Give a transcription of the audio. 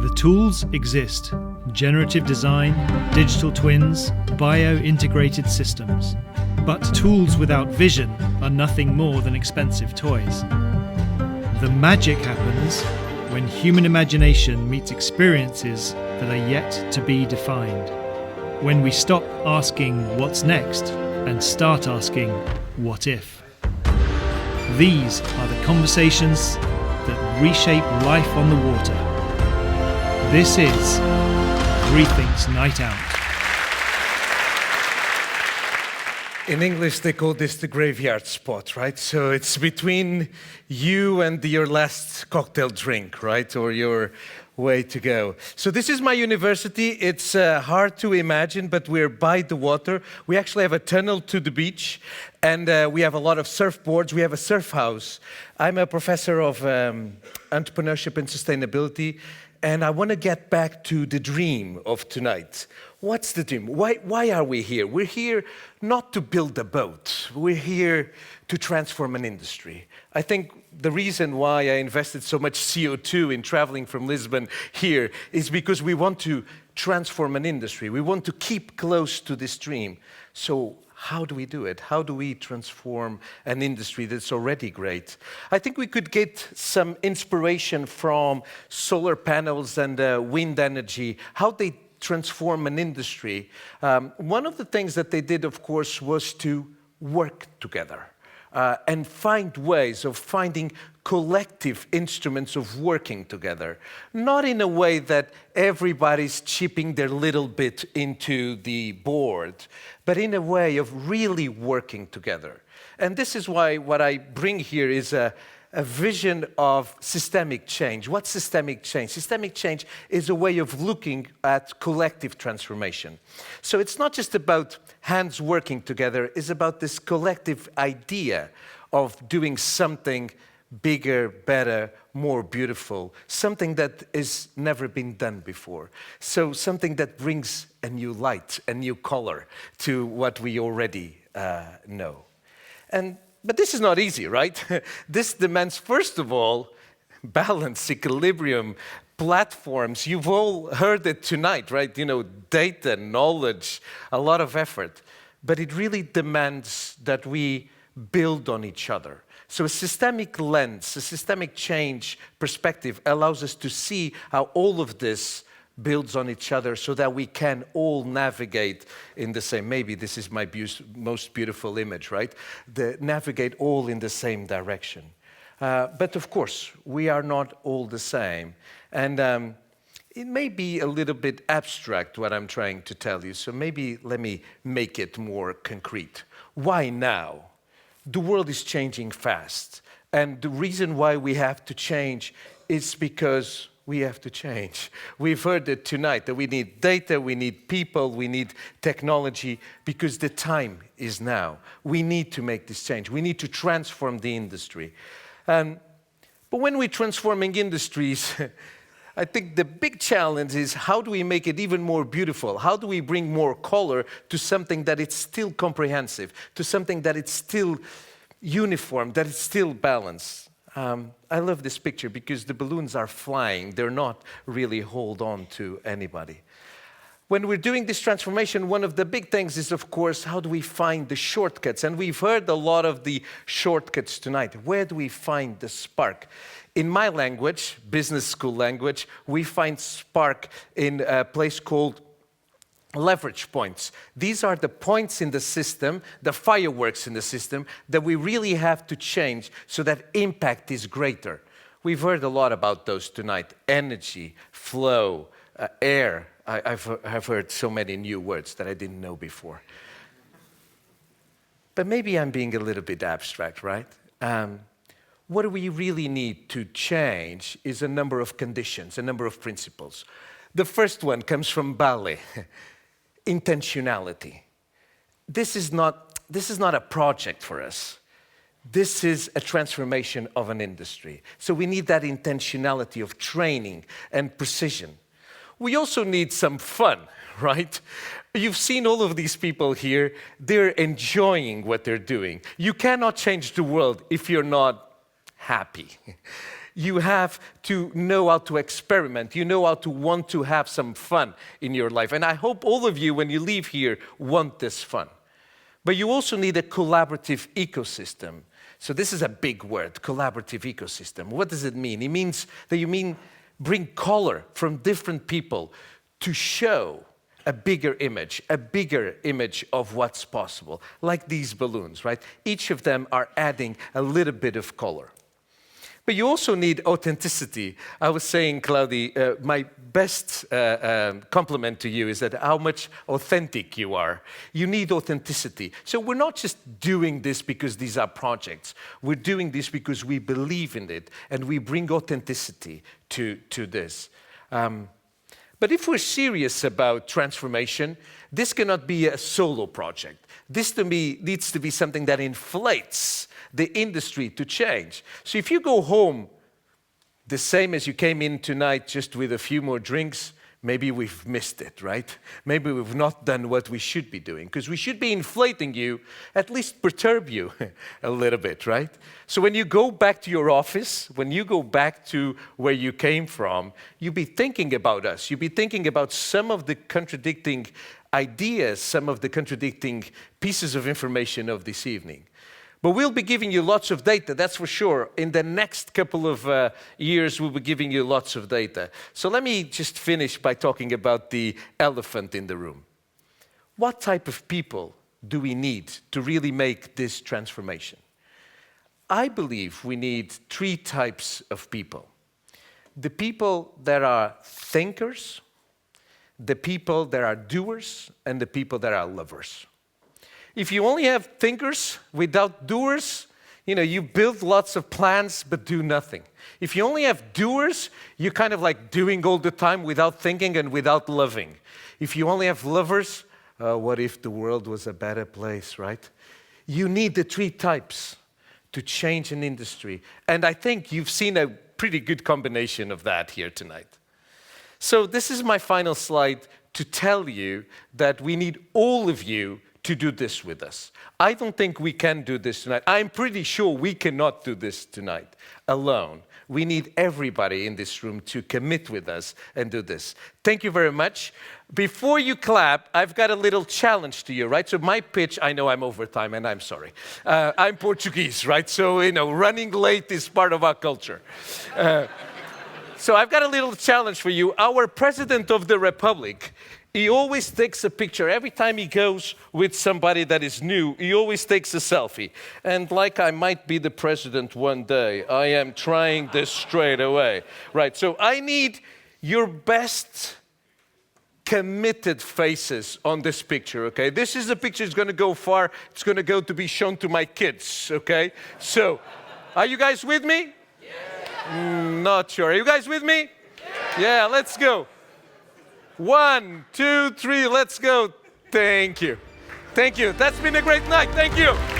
The tools exist: generative design, digital twins, bio-integrated systems. But tools without vision are nothing more than expensive toys. The magic happens when human imagination meets experiences that are yet to be defined. When we stop asking what's next and start asking what if. These are the conversations that reshape life on the water. This is Rethink's Night Out. In English, they call this the graveyard spot, right? So it's between you and your last cocktail drink, right? Or your way to go. So this is my university. It's hard to imagine, but we're by the water. We actually have a tunnel to the beach, and we have a lot of surfboards. We have a surf house. I'm a professor of entrepreneurship and sustainability, and I want to get back to the dream of tonight. What's the dream? Why are we here? We're here not to build a boat. We're here to transform an industry. I think the reason why I invested so much CO2 in traveling from Lisbon here is because we want to transform an industry. We want to keep close to this dream. So how do we do it? How do we transform an industry that's already great? I think we could get some inspiration from solar panels and wind energy, how they transform an industry. One of the things that they did, of course, was to work together and find ways of finding collective instruments of working together. Not in a way that everybody's chipping their little bit into the board, but in a way of really working together. And this is why what I bring here is a vision of systemic change. What's systemic change? Systemic change is a way of looking at collective transformation. So it's not just about hands working together, it's about this collective idea of doing something bigger, better, more beautiful, something that has never been done before. So something that brings a new light, a new color to what we already know. But this is not easy, right? This demands, first of all, balance, equilibrium, platforms. You've all heard it tonight, right? You know, data, knowledge, a lot of effort. But it really demands that we build on each other. So a systemic lens, a systemic change perspective allows us to see how all of this builds on each other so that we can all navigate in the same, maybe this is my most beautiful image, right? Navigate all in the same direction. But of course, we are not all the same. And it may be a little bit abstract what I'm trying to tell you, so maybe let me make it more concrete. Why now? The world is changing fast. And the reason why we have to change is because we have to change. We've heard it tonight that we need data, we need people, we need technology, because the time is now. We need to make this change. We need to transform the industry. But when we're transforming industries, I think the big challenge is how do we make it even more beautiful? How do we bring more color to something that it's still comprehensive, to something that it's still uniform, that it's still balanced? I love this picture because the balloons are flying. They're not really hold on to anybody. When we're doing this transformation, one of the big things is, of course, how do we find the shortcuts? And we've heard a lot of the shortcuts tonight. Where do we find the spark? In my language, business school language, we find spark in a place called leverage points. These are the points in the system, the fireworks in the system, that we really have to change so that impact is greater. We've heard a lot about those tonight. Energy, flow, air. I've heard so many new words that I didn't know before. But maybe I'm being a little bit abstract, right? What we really need to change is a number of conditions, a number of principles. The first one comes from ballet. Intentionality. This is not a project for us. This is a transformation of an industry. So we need that intentionality of training and precision. We also need some fun, right? You've seen all of these people here. They're enjoying what they're doing. You cannot change the world if you're not happy. You have to know how to experiment. You know how to want to have some fun in your life. And I hope all of you, when you leave here, want this fun. But you also need a collaborative ecosystem. So this is a big word, collaborative ecosystem. What does it mean? It means that bring color from different people to show a bigger image of what's possible, like these balloons, right? Each of them are adding a little bit of color. But you also need authenticity. I was saying, Claudi, my best compliment to you is that how much authentic you are. You need authenticity. So we're not just doing this because these are projects. We're doing this because we believe in it, and we bring authenticity to this. But if we're serious about transformation, this cannot be a solo project. This, to me, needs to be something that inflates the industry to change. So if you go home the same as you came in tonight, just with a few more drinks, maybe we've missed it, right? Maybe we've not done what we should be doing, because we should be inflating you, at least perturb you a little bit, right? So when you go back to your office, when you go back to where you came from, you'll be thinking about us. You'll be thinking about some of the contradicting ideas, some of the contradicting pieces of information of this evening. But we'll be giving you lots of data, that's for sure. In the next couple of years, we'll be giving you lots of data. So let me just finish by talking about the elephant in the room. What type of people do we need to really make this transformation? I believe we need 3 types of people. The people that are thinkers, the people that are doers, and the people that are lovers. If you only have thinkers without doers, you build lots of plans but do nothing. If you only have doers, you're kind of like doing all the time without thinking and without loving. If you only have lovers, what if the world was a better place, right? You need the 3 types to change an industry. And I think you've seen a pretty good combination of that here tonight. So this is my final slide to tell you that we need all of you to do this with us. I don't think we can do this tonight. I'm pretty sure we cannot do this tonight alone. We need everybody in this room to commit with us and do this. Thank you very much. Before you clap, I've got a little challenge to you, right? So my pitch, I know I'm over time and I'm sorry. I'm Portuguese, right? So, running late is part of our culture. So I've got a little challenge for you. Our President of the Republic, he always takes a picture. Every time he goes with somebody that is new, he always takes a selfie. And like I might be the president one day, I am trying this straight away. Right, so I need your best committed faces on this picture, okay? This is a picture that's going to go far. It's going to go to be shown to my kids, okay? So, are you guys with me? Not sure. Are you guys with me? Yeah, let's go. 1, 2, 3, let's go. Thank you. Thank you. That's been a great night. Thank you.